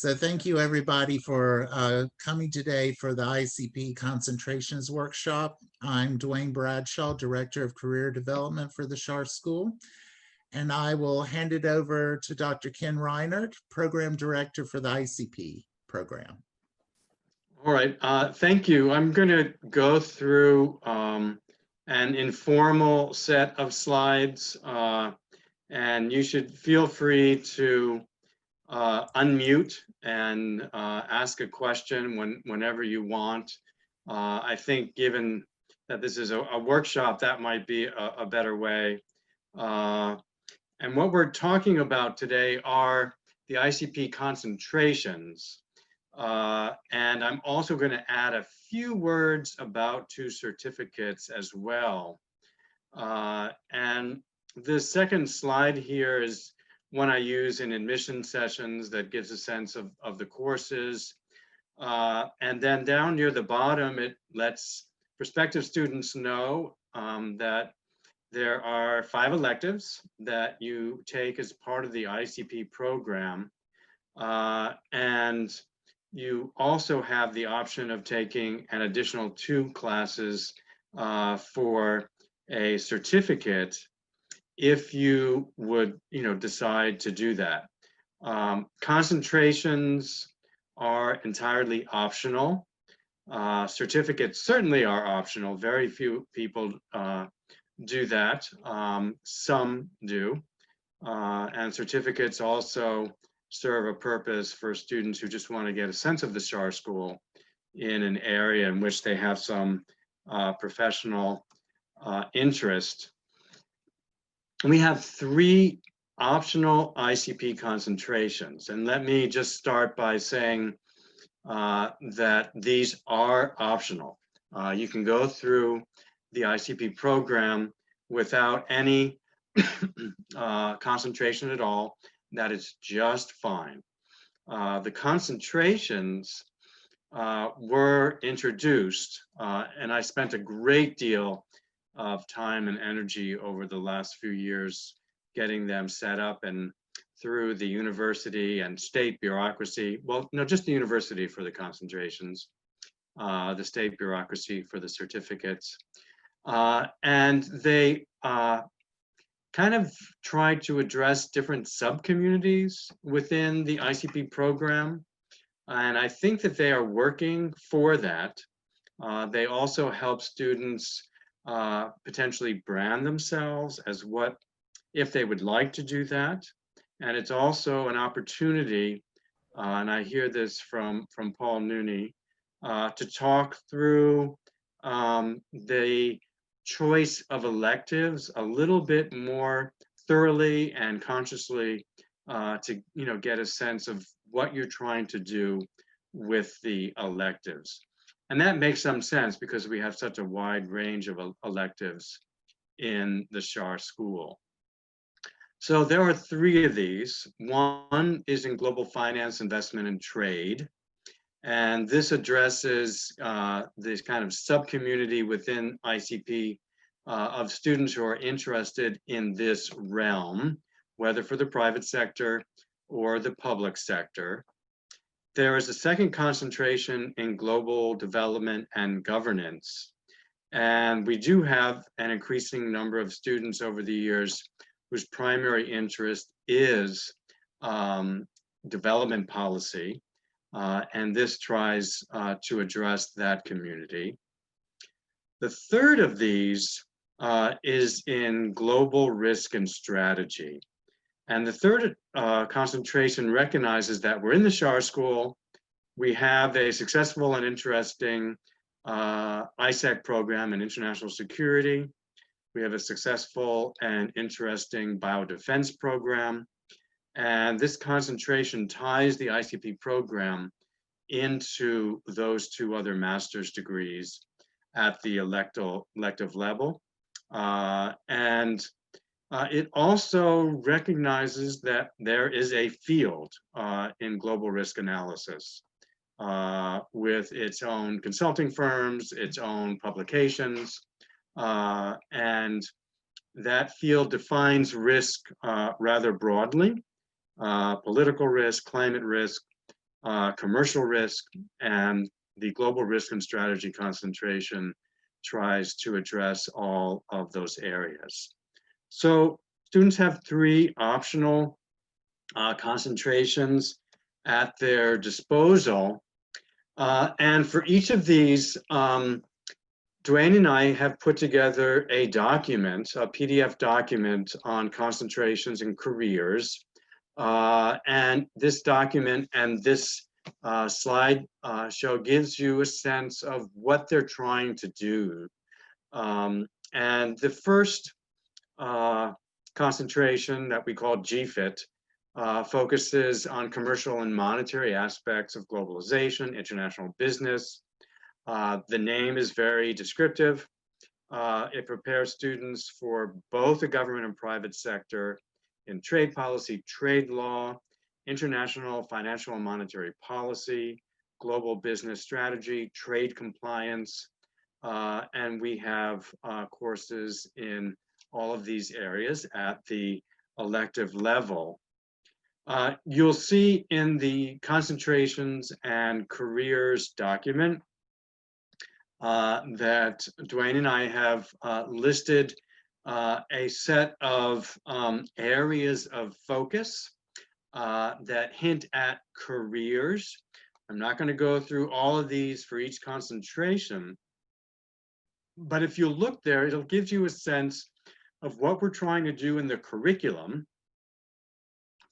So thank you everybody for coming today for the ICP Concentrations Workshop. I'm Dwayne Bradshaw, Director of Career Development for the Schar School, and I will hand it over to Dr. Ken Reinert, Program Director for the ICP program. All right, thank you. I'm going to go through an informal set of slides, and you should feel free to unmute and ask a question whenever you want. I think given that this is a workshop, that might be a better way. And what we're talking about today are the ICP concentrations. And I'm also going to add a few words about two certificates as well. And the second slide here is one I use in admission sessions that gives a sense of the courses. And then down near the bottom, it lets prospective students know that there are 5 electives that you take as part of the ICP program. And you also have the option of taking an additional 2 classes for a certificate if you would, decide to do that. Concentrations are entirely optional. Certificates certainly are optional. Very few people do that. Some do. And certificates also serve a purpose for students who just want to get a sense of the Schar School in an area in which they have some professional interest. We have 3 optional ICP concentrations, and let me just start by saying that these are optional. You can go through the ICP program without any concentration at all. That is just fine. The concentrations were introduced, and I spent a great deal of time and energy over the last few years getting them set up and through the university and state bureaucracy. Well, no, just the university for the concentrations, the state bureaucracy for the certificates. And they kind of tried to address different sub-communities within the ICP program. And I think that they are working for that. They also help students potentially brand themselves as what, if they would like to do that. And it's also an opportunity, and I hear this from Paul Nooney, to talk through the choice of electives a little bit more thoroughly and consciously to get a sense of what you're trying to do with the electives. And that makes some sense because we have such a wide range of electives in the Schar School. So there are 3 of these. One is in global finance, investment, and trade. And this addresses this kind of sub-community within ICP of students who are interested in this realm, whether for the private sector or the public sector. There is a second concentration in global development and governance. And we do have an increasing number of students over the years whose primary interest is development policy. And this tries to address that community. The third of these is in global risk and strategy. And the third concentration recognizes that we're in the Schar School. We have a successful and interesting ISAC program in international security. We have a successful and interesting biodefense program. And this concentration ties the ICP program into those 2 other master's degrees at the elective level. It also recognizes that there is a field in global risk analysis with its own consulting firms, its own publications, and that field defines risk rather broadly, political risk, climate risk, commercial risk, and the global risk and strategy concentration tries to address all of those areas. So students have 3 optional concentrations at their disposal. And for each of these, Dwayne and I have put together a document, a PDF document on concentrations and careers. And this document and this slide show gives you a sense of what they're trying to do. And the first concentration that we call GFIT focuses on commercial and monetary aspects of globalization, international business. The name is very descriptive. It prepares students for both the government and private sector in trade policy, trade law, international financial and monetary policy, global business strategy, trade compliance, and we have courses in all of these areas at the elective level. You'll see in the concentrations and careers document that Dwayne and I have listed a set of areas of focus that hint at careers. I'm not going to go through all of these for each concentration, but if you look there, it'll give you a sense of what we're trying to do in the curriculum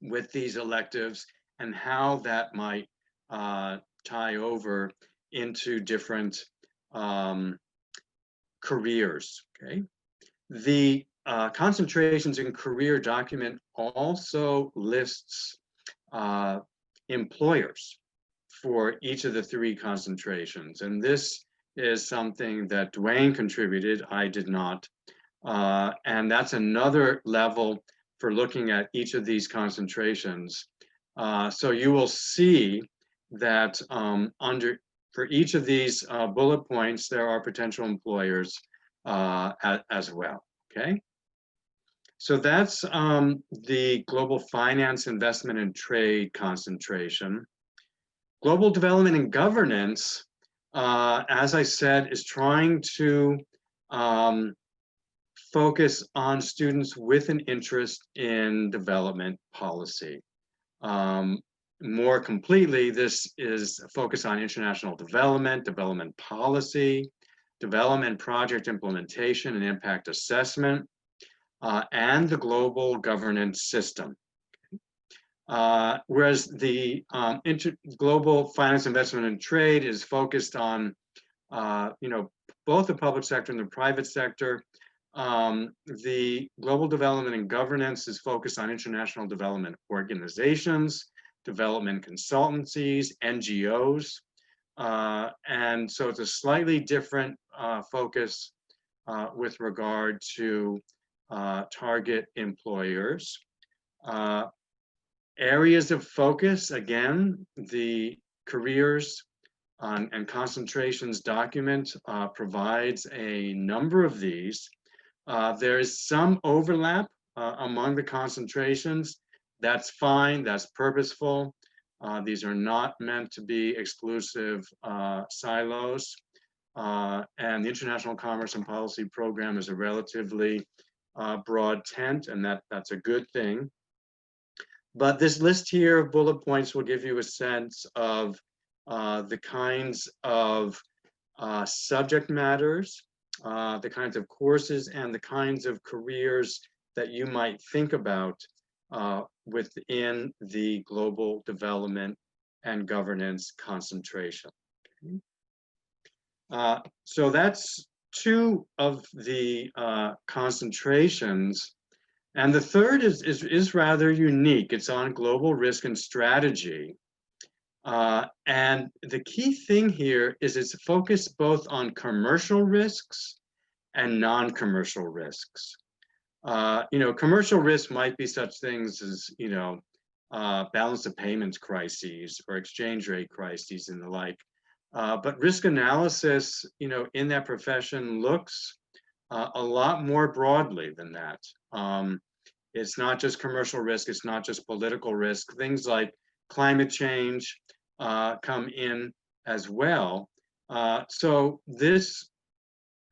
with these electives and how that might tie over into different careers. Okay, the concentrations in career document also lists employers for each of the 3 concentrations, and this is something that Dwayne contributed. I did not, and that's another level for looking at each of these concentrations. So you will see that for each of these bullet points, there are potential employers as well, okay? So that's the global finance, investment, and trade concentration. Global development and governance, as I said, is trying to focus on students with an interest in development policy. More completely, this is a focus on international development, development policy, development project implementation and impact assessment, and the global governance system. Whereas the global finance, investment, and trade is focused on both the public sector and the private sector. The global development and governance is focused on international development organizations, development consultancies, NGOs. And so it's a slightly different focus with regard to target employers. Areas of focus, again, the careers and concentrations document provides a number of these. There is some overlap among the concentrations. That's fine, that's purposeful. These are not meant to be exclusive silos. And the International Commerce and Policy Program is a relatively broad tent, and that's a good thing. But this list here of bullet points will give you a sense of the kinds of subject matters, the kinds of courses, and the kinds of careers that you might think about within the global development and governance concentration. Okay. So that's 2 of the concentrations. And the third is rather unique. It's on global risk and strategy. And the key thing here is it's focused both on commercial risks and non-commercial risks. Commercial risk might be such things as, balance of payments crises or exchange rate crises and the like. But risk analysis, in that profession looks a lot more broadly than that. It's not just commercial risk, it's not just political risk. Things like climate change, come in as well. So this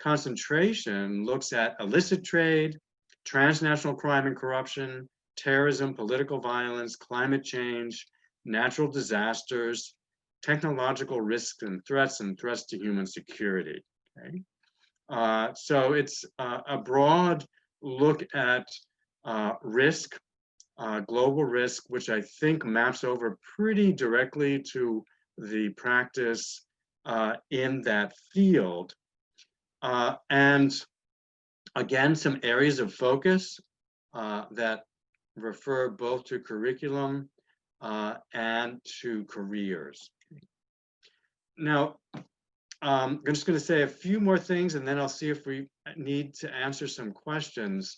concentration looks at illicit trade, transnational crime and corruption, terrorism, political violence, climate change, natural disasters, technological risks and threats to human security. Okay? So it's a broad look at risk, global risk, which I think maps over pretty directly to the practice in that field. And again, some areas of focus that refer both to curriculum and to careers. Now, I'm just going to say a few more things, and then I'll see if we need to answer some questions.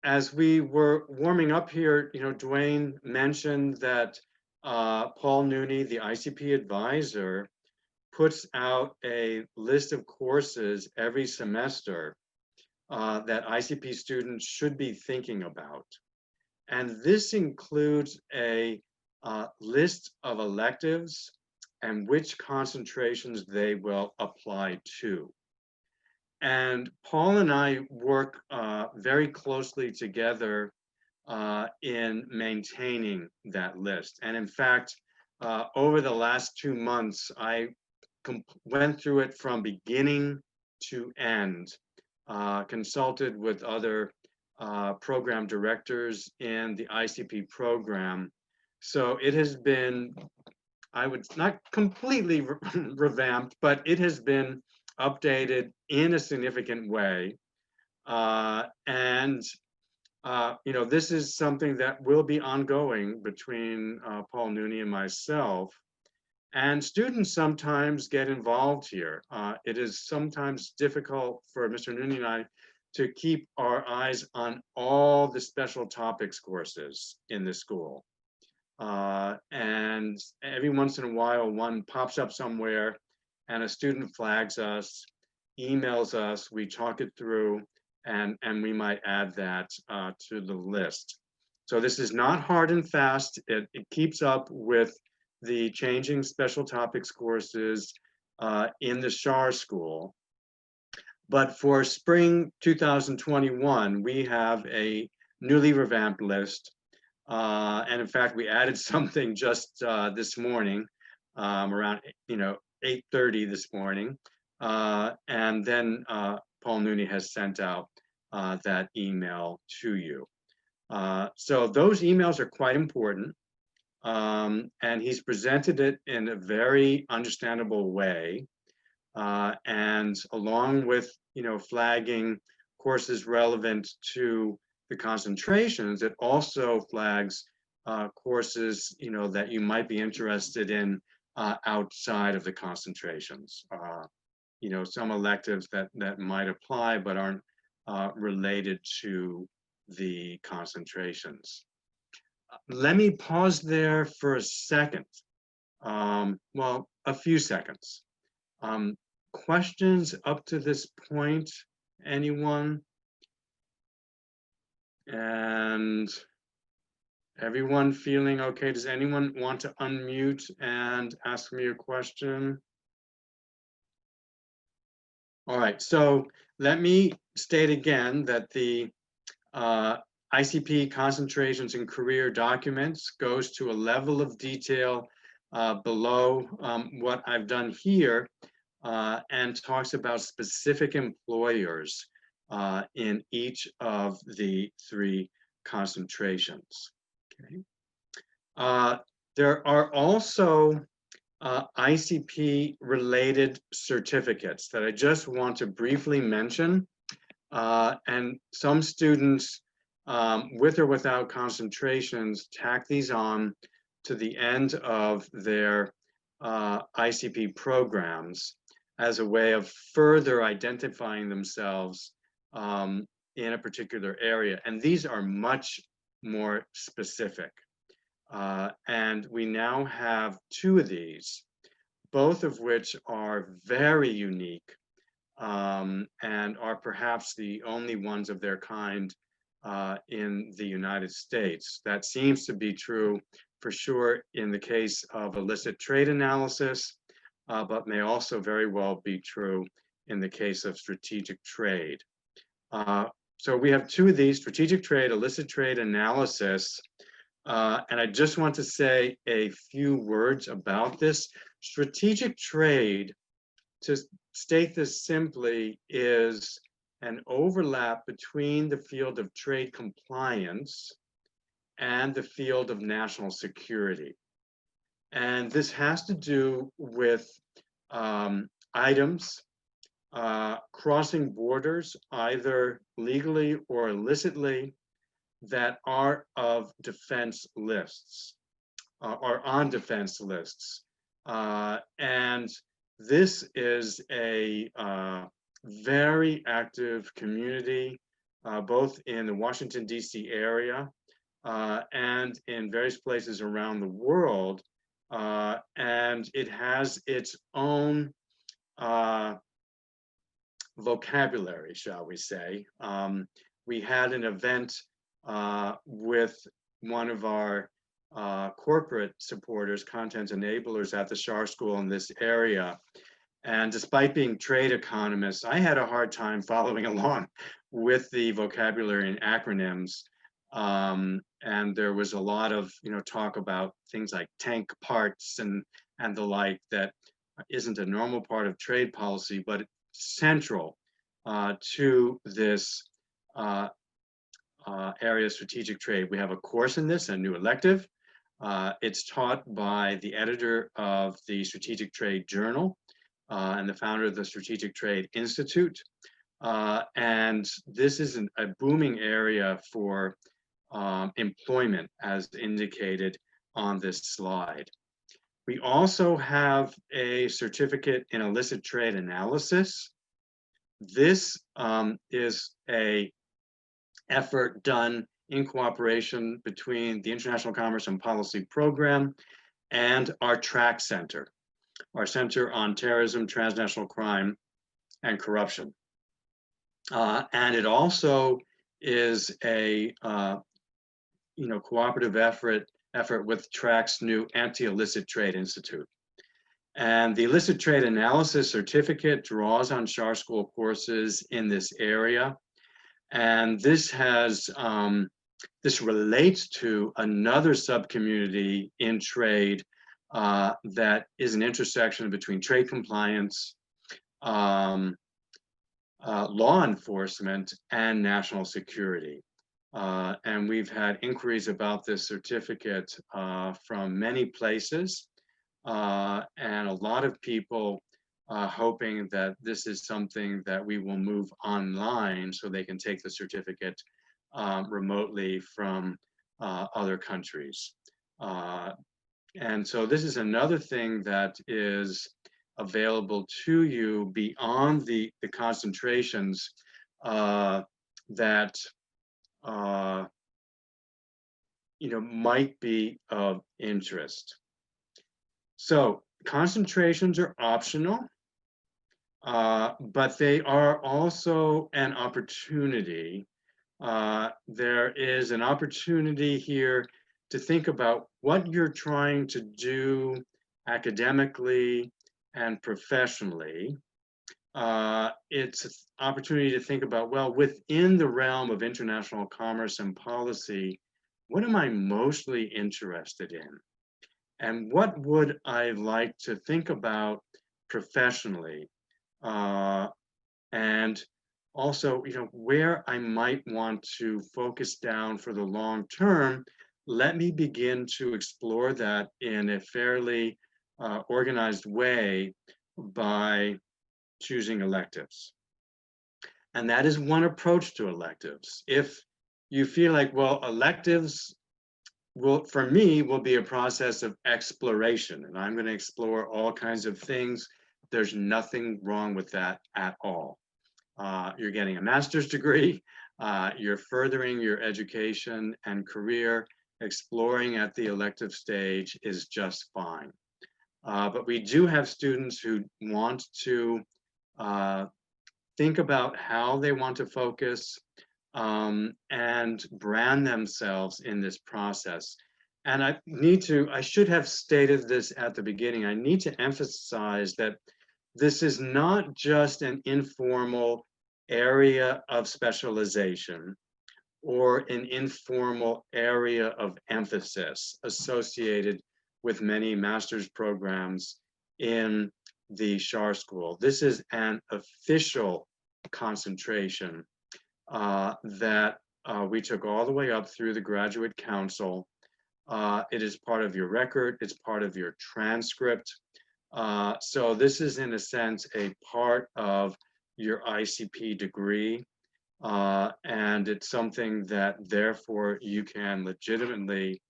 As we were warming up here, Dwayne mentioned that Paul Nooney, the ICP advisor, puts out a list of courses every semester that ICP students should be thinking about. And this includes a list of electives and which concentrations they will apply to. And Paul and I work very closely together in maintaining that list. And in fact, over the last 2 months, I went through it from beginning to end, consulted with other program directors in the ICP program. So it has been, I would not completely revamped, but it has been updated in a significant way. And this is something that will be ongoing between Paul Nooney and myself. And students sometimes get involved here. It is sometimes difficult for Mr. Nooney and I to keep our eyes on all the special topics courses in the school. And every once in a while, one pops up somewhere and a student flags us, emails us, we talk it through, and we might add that to the list. So this is not hard and fast. It keeps up with the changing special topics courses in the SHAR school. But for spring 2021, we have a newly revamped list. And in fact, we added something just this morning, around 8:30 this morning. And then Paul Nooney has sent out that email to you. So those emails are quite important. And he's presented it in a very understandable way. And along with, flagging courses relevant to the concentrations, it also flags courses, that you might be interested in outside of the concentrations. Some electives that might apply but aren't related to the concentrations. Let me pause there for a second. Well, a few seconds. Questions up to this point, anyone? And everyone feeling okay? Does anyone want to unmute and ask me a question? All right, so let me state again that the ICP concentrations in career documents goes to a level of detail below what I've done here and talks about specific employers in each of the 3 concentrations. Okay. There are also ICP related certificates that I just want to briefly mention. And some students with or without concentrations tack these on to the end of their ICP programs as a way of further identifying themselves in a particular area. And these are much more specific. And we now have 2 of these, both of which are very unique and are perhaps the only ones of their kind in the United States. That seems to be true for sure in the case of illicit trade analysis, but may also very well be true in the case of strategic trade. So we have two of these: strategic trade, illicit trade analysis. And I just want to say a few words about this. Strategic trade, to state this simply, is an overlap between the field of trade compliance and the field of national security. And this has to do with items crossing borders, either legally or illicitly, that are of defense lists, or on defense lists. And this is a very active community, both in the Washington, D.C. area and in various places around the world. And it has its own vocabulary, shall we say. We had an event with one of our corporate supporters, content enablers at the Schar School in this area. And despite being trade economists, I had a hard time following along with the vocabulary and acronyms. And there was a lot of talk about things like tank parts and the like that isn't a normal part of trade policy, but it's central to this area of strategic trade. We have a course in this, a new elective. It's taught by the editor of the Strategic Trade Journal and the founder of the Strategic Trade Institute. And this is a booming area for employment, as indicated on this slide. We also have a certificate in illicit trade analysis. This is an effort done in cooperation between the International Commerce and Policy Program and our TRAC Center, our Center on Terrorism, Transnational Crime, and Corruption. And it also is a cooperative effort with TRAC's new Anti-Illicit Trade Institute. And the Illicit Trade Analysis Certificate draws on Schar School courses in this area. And this has this relates to another subcommunity in trade that is an intersection between trade compliance, law enforcement, and national security. And we've had inquiries about this certificate from many places, and a lot of people hoping that this is something that we will move online so they can take the certificate remotely from other countries. And so this is another thing that is available to you beyond the concentrations that might be of interest. So concentrations are optional, but they are also an opportunity. There is an opportunity here to think about what you're trying to do academically and professionally. It's an opportunity to think about, well, within the realm of international commerce and policy, what am I mostly interested in? And what would I like to think about professionally? And also, where I might want to focus down for the long term. Let me begin to explore that in a fairly organized way by choosing electives. And that is one approach to electives. If you feel like, well, electives for me will be a process of exploration, and I'm going to explore all kinds of things. There's nothing wrong with that at all. You're getting a master's degree, you're furthering your education and career. Exploring at the elective stage is just fine. But we do have students who want to think about how they want to focus, and brand themselves in this process. And I should have stated this at the beginning. I need to emphasize that this is not just an informal area of specialization or an informal area of emphasis associated with many master's programs in the Schar School. This is an official concentration that we took all the way up through the Graduate Council. It is part of your record, it's part of your transcript. So this is, in a sense, a part of your ICP degree, and it's something that, therefore, you can legitimately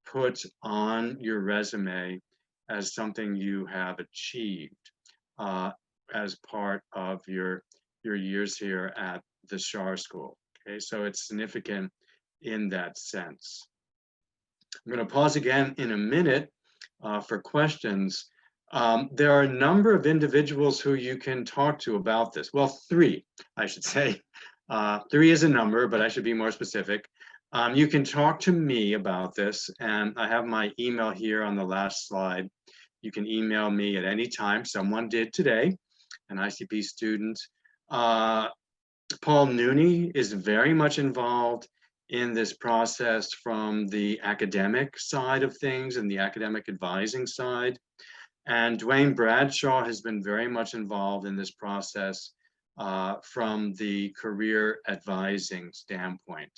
put on your resume as something you have achieved as part of your years here at the Schar School. Okay, so it's significant in that sense. I'm going to pause again in a minute for questions. There are a number of individuals who you can talk to about this. Well, three, I should say. Three is a number, but I should be more specific. You can talk to me about this, and I have my email here on the last slide. You can email me at any time. Someone did today, an ICP student. Paul Nooney is very much involved in this process from the academic side of things and the academic advising side. And Dwayne Bradshaw has been very much involved in this process from the career advising standpoint.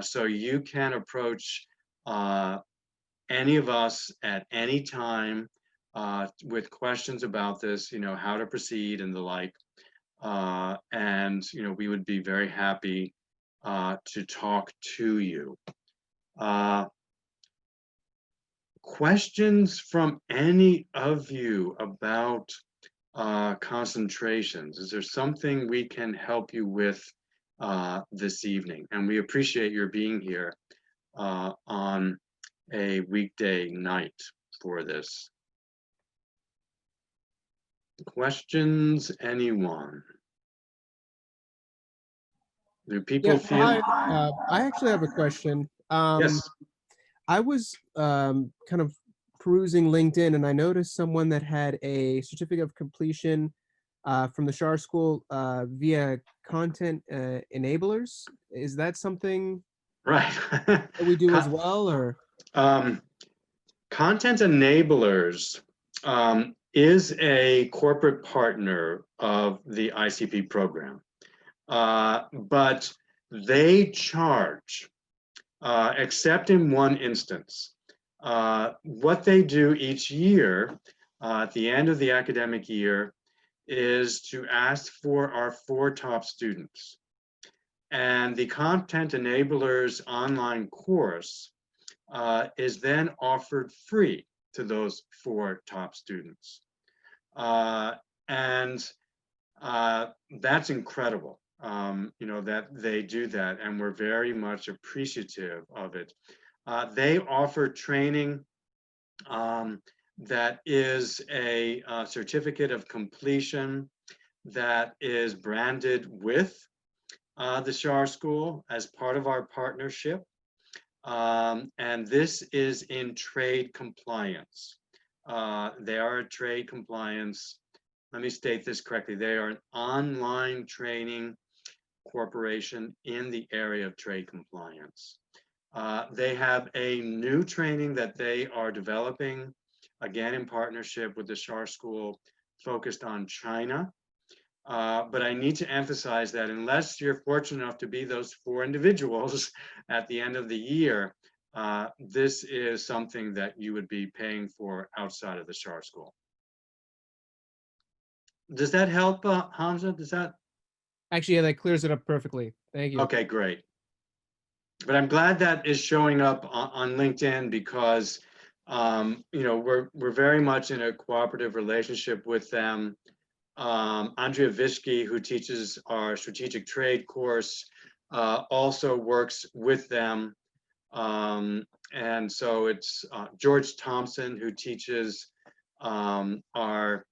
So you can approach any of us at any time with questions about this, how to proceed and the like. And we would be very happy to talk to you. Questions from any of you about concentrations? Is there something we can help you with this evening? And we appreciate your being here on a weekday night for this. Questions, anyone? Do people feel? Hi, I actually have a question. Yes. I was kind of perusing LinkedIn, and I noticed someone that had a certificate of completion from the Schar School via content enablers. Is that something Right. that we do as well, or? Content Enablers is a corporate partner of the ICP program, but they charge, except in one instance. What they do each year at the end of the academic year is to ask for our 4 top students. And the Content Enablers online course is then offered free to those 4 top students. And that's incredible, that they do that, and we're very much appreciative of it. They offer training that is a certificate of completion that is branded with the Schar School as part of our partnership. And this is in trade compliance. They are a trade compliance. Let me state this correctly. They are an online training corporation in the area of trade compliance. They have a new training that they are developing, again in partnership with the Schar School, focused on China. But I need to emphasize that unless you're fortunate enough to be those 4 individuals at the end of the year, this is something that you would be paying for outside of the Schar School. Does that help, Hamza? Does that? Actually, yeah, that clears it up perfectly. Thank you. Okay, great. But I'm glad that is showing up on LinkedIn because, we're very much in a cooperative relationship with them. Andrea Vishke, who teaches our strategic trade course, also works with them. And so it's George Thompson, who teaches our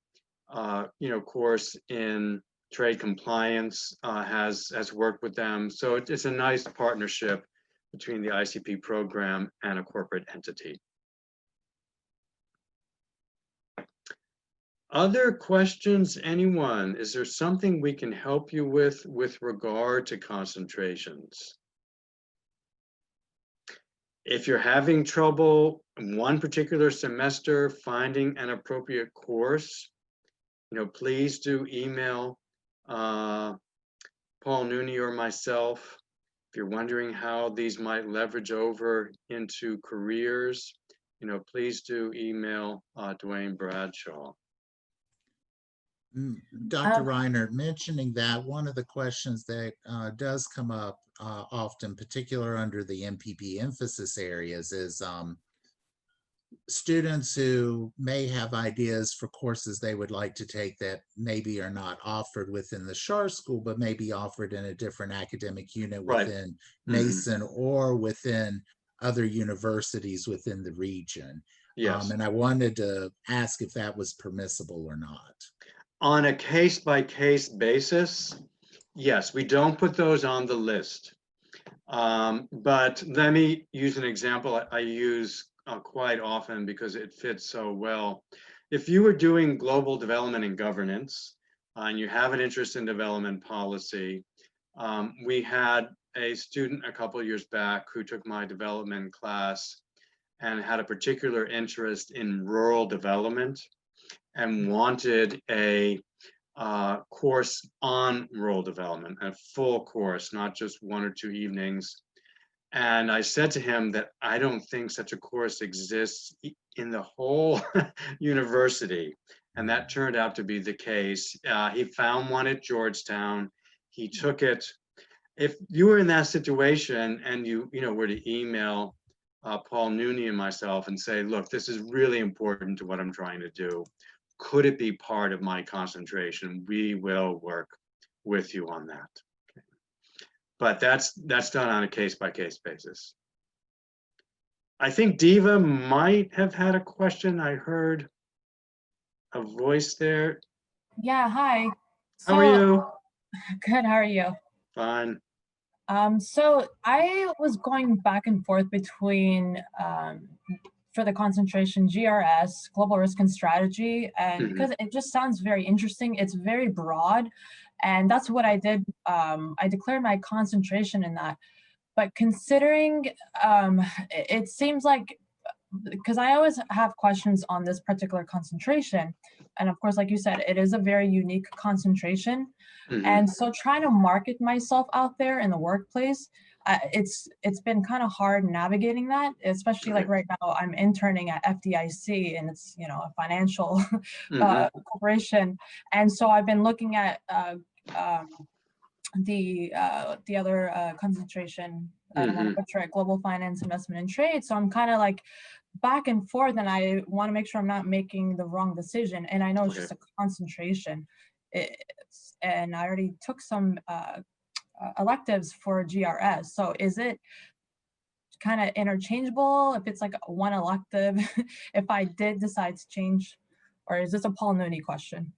course in trade compliance has worked with them. So it's a nice partnership between the ICP program and a corporate entity. Other questions, anyone? Is there something we can help you with regard to concentrations? If you're having trouble in one particular semester finding an appropriate course, please do email Paul Nooney or myself. If you're wondering how these might leverage over into careers, please do email Dwayne Bradshaw. Dr. Reiner, mentioning that, one of the questions that does come up often, particular under the MPP emphasis areas, is students who may have ideas for courses they would like to take that maybe are not offered within the Schar School, but may be offered in a different academic unit Right. within Mason or within other universities within the region. Yes. And I wanted to ask if that was permissible or not. On a case-by-case basis, yes, we don't put those on the list. But let me use an example I use quite often because it fits so well. If you were doing global development and governance, and you have an interest in development policy, we had a student a couple of years back who took my development class and had a particular interest in rural development and wanted a course on rural development, a full course, not just 1 or 2 evenings. And I said to him that I don't think such a course exists in the whole university. And that turned out to be the case. He found one at Georgetown. He took it. If you were in that situation and you were to email Paul Nooney and myself and say, look, this is really important to what I'm trying to do, could it be part of my concentration? We will work with you on that. Okay. But that's done on a case-by-case basis. I think Diva might have had a question. I heard a voice there. Yeah, hi. How are you? Good, how are you? Fine. So I was going back and forth between for the concentration GRS, global risk and strategy, and because it just sounds very interesting, it's very broad, and that's what I did. I declared my concentration in that, but considering it seems like, because I always have questions on this particular concentration, and of course, like you said, it is a very unique concentration, and so trying to market myself out there in the workplace, it's been kind of hard navigating that, especially like right now I'm interning at FDIC, and it's a financial corporation, and so I've been looking at the other concentration. I don't want to butcher it, global finance, investment, and trade. So I'm kind of like back and forth, and I want to make sure I'm not making the wrong decision. And I know it's just a concentration, and I already took some electives for GRS. So is it kind of interchangeable if it's like one elective if I did decide to change, or is this a Paul Nooney question?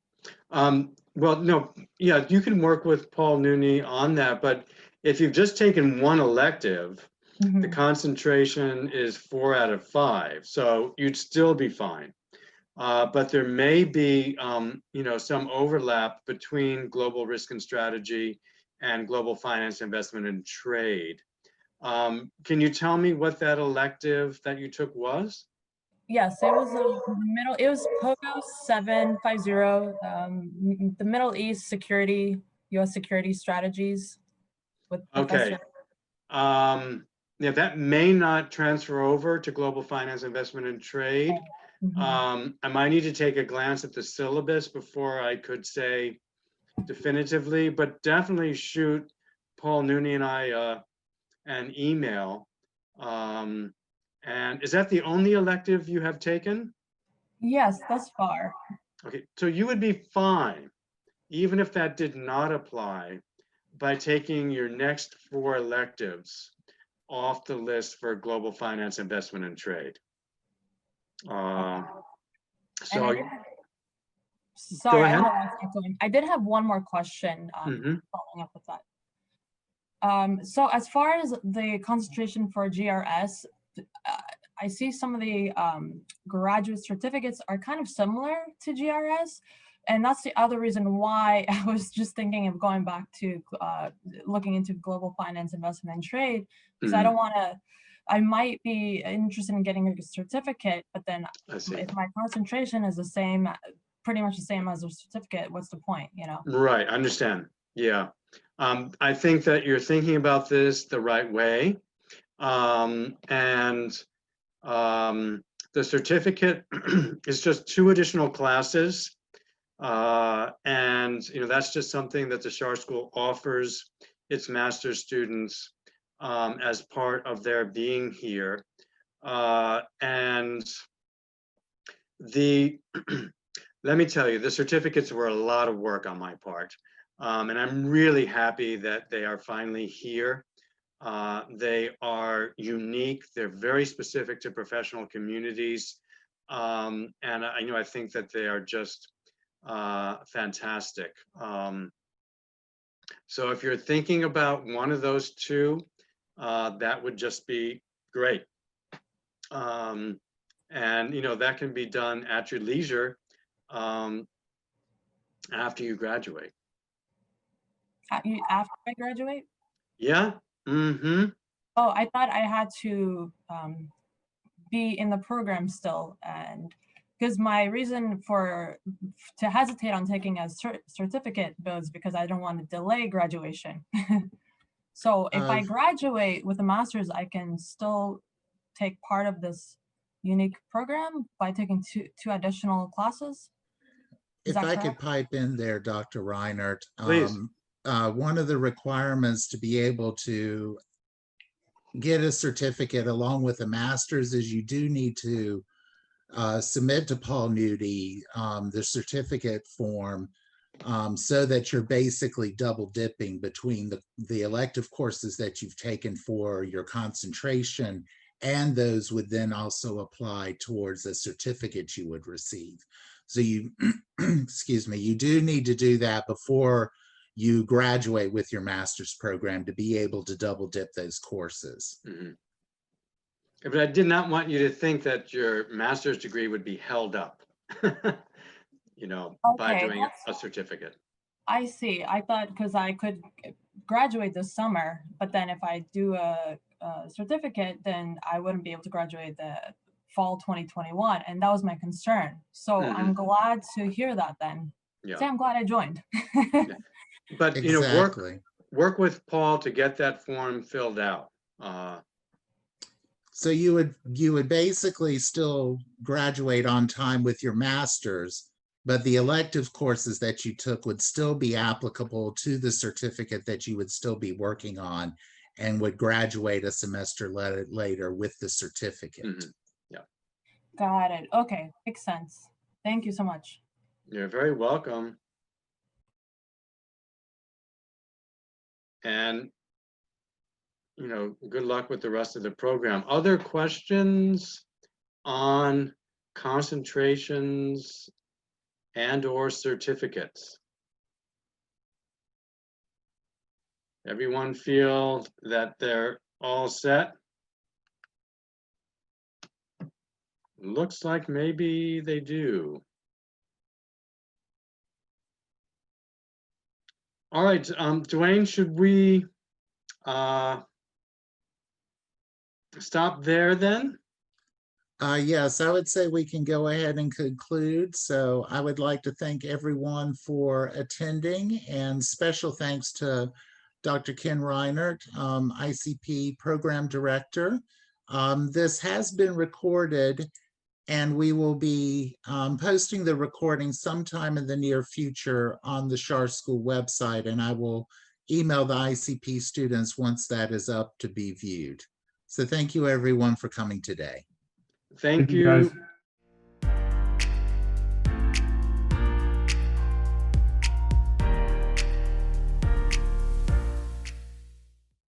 Well, no, yeah, you can work with Paul Nooney on that, but if you've just taken one elective, the concentration is 4 out of 5, so you'd still be fine. But there may be, some overlap between global risk and strategy and global finance, investment, and trade. Can you tell me what that elective that you took was? Yes, it was it was POGO 750, the Middle East security, U.S. security strategies with Professor. Okay. Yeah, that may not transfer over to global finance, investment, and trade. I might need to take a glance at the syllabus before I could say definitively, but definitely shoot Paul Nooney and I an email. And is that the only elective you have taken? Yes, thus far. Okay, so you would be fine, even if that did not apply, by taking your next 4 electives off the list for global finance, investment, and trade. So Sorry, I ahead. don't know why it's echoing. I did have one more question Mhm. following up with that. So as far as the concentration for GRS, I see some of the graduate certificates are kind of similar to GRS. And that's the other reason why I was just thinking of going back to looking into global finance, investment, and trade, because I Mhm. don't want to, I might be interested in getting a certificate, but then I see. if my concentration is the same, pretty much the same as a certificate, what's the point, you know? Right, I understand. Yeah. I think that you're thinking about this the right way. And the certificate is just 2 additional classes. And that's just something that the Shar School offers its master's students as part of their being here. And the let me tell you, the certificates were a lot of work on my part. And I'm really happy that they are finally here. They are unique. They're very specific to professional communities. And I think that they are just fantastic. So if you're thinking about one of those 2, that would just be great. And that can be done at your leisure after you graduate. After I graduate? Yeah. Mm-hmm. Oh, I thought I had to be in the program still, and because my reason to hesitate on taking a certificate was because I don't want to delay graduation. So if I graduate with a master's, I can still take part of this unique program by taking two additional classes. Is If that I correct? could pipe in there, Dr. Reinert, Please. one of the requirements to be able to get a certificate along with a master's is you do need to submit to Paul Nudie the certificate form so that you're basically double dipping between the elective courses that you've taken for your concentration, and those would then also apply towards a certificate you would receive. So you, excuse me, you do need to do that before you graduate with your master's program to be able to double dip those courses. Mm-hmm. But I did not want you to think that your master's degree would be held up, by doing a certificate. I see. I thought because I could graduate this summer, but then if I do a certificate, then I wouldn't be able to graduate the fall 2021. And that was my concern. So I'm glad to hear that then. Yeah. See, I'm glad I joined. Yeah. But, Exactly. work with Paul to get that form filled out. So you would basically still graduate on time with your master's, but the elective courses that you took would still be applicable to the certificate that you would still be working on, and would graduate a semester later with the certificate. Mm-hmm. Yeah. Got it. Okay, makes sense. Thank you so much. You're very welcome. And good luck with the rest of the program. Other questions on concentrations and/or certificates? Everyone feel that they're all set? Looks like maybe they do. All right, Dwayne, should we stop there then? Yes, I would say we can go ahead and conclude. So I would like to thank everyone for attending, and special thanks to Dr. Ken Reinert, ICP Program Director. This has been recorded, and we will be posting the recording sometime in the near future on the Shar School website, and I will email the ICP students once that is up to be viewed. So thank you everyone for coming today. Thank you.